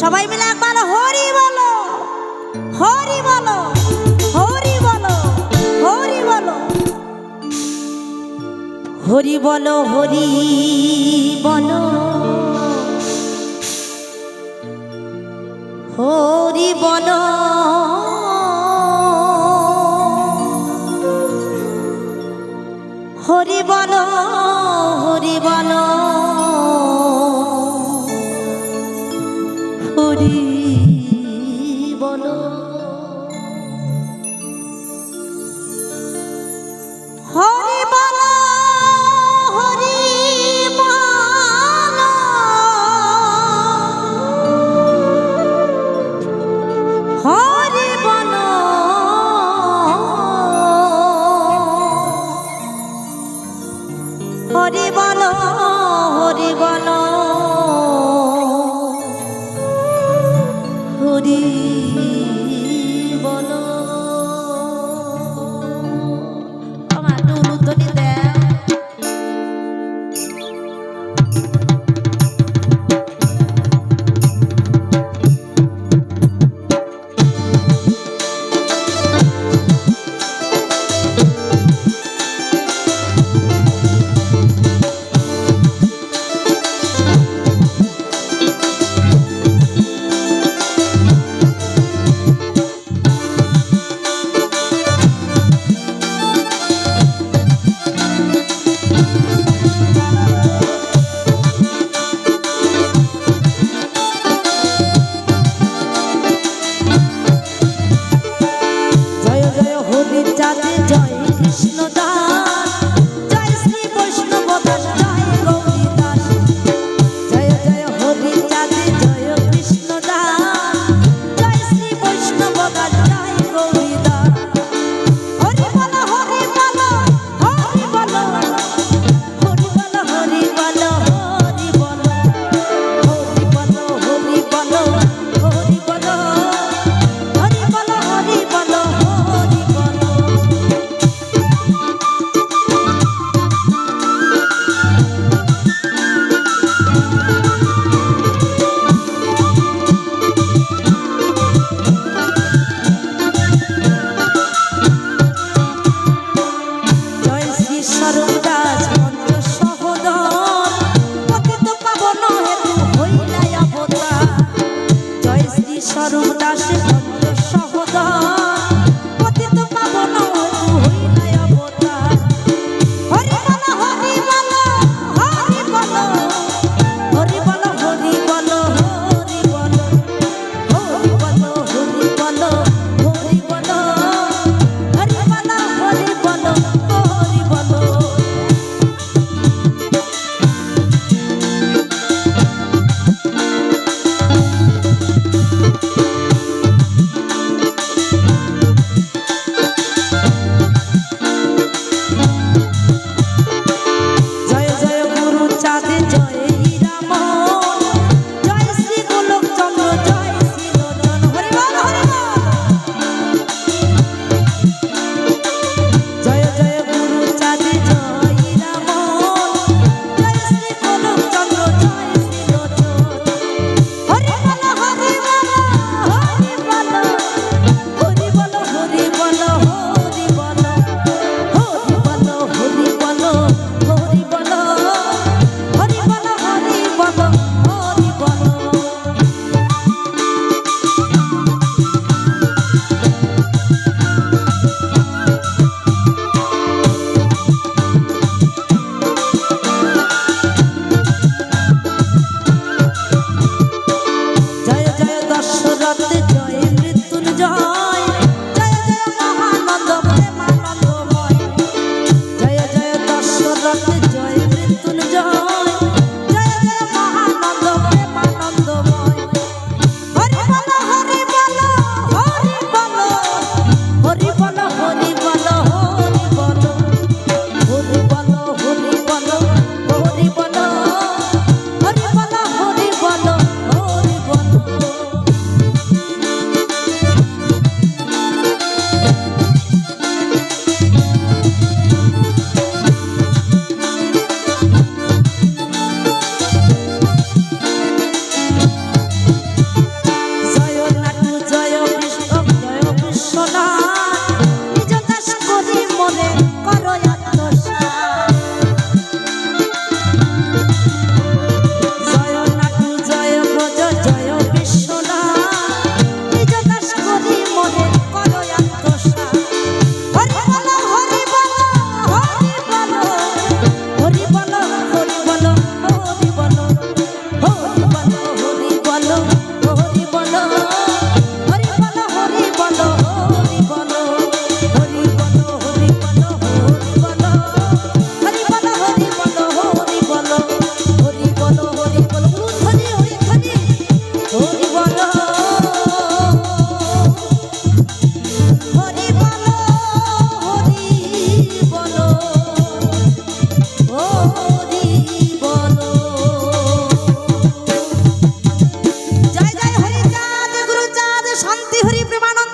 সবাই মিলে একবার হরি বলো, হরি বলো, হরি বলো, হরি বলো, হরি বলো, হরি বলো, হরি বলো, হরি বলো, হরি বলো, হরি বলো, হরি বলো, হরি বলো, হরি বলো, হরি বলো, হরি বলো, হরি বলো। আমার উলুধ্বনি দেও। স্বরূপ দাস সহদর পতিত পাবন হইলাই অবতার। হরি বলো, হরি বলো, হরি বলো, হরি বলো, হরি বলো, হরি বলো, হরি বলো, হরি বলো, হরি বলো, হরি বলো, হরি বলো, হরি বলো। শান্তি হরি প্রেমানন্দ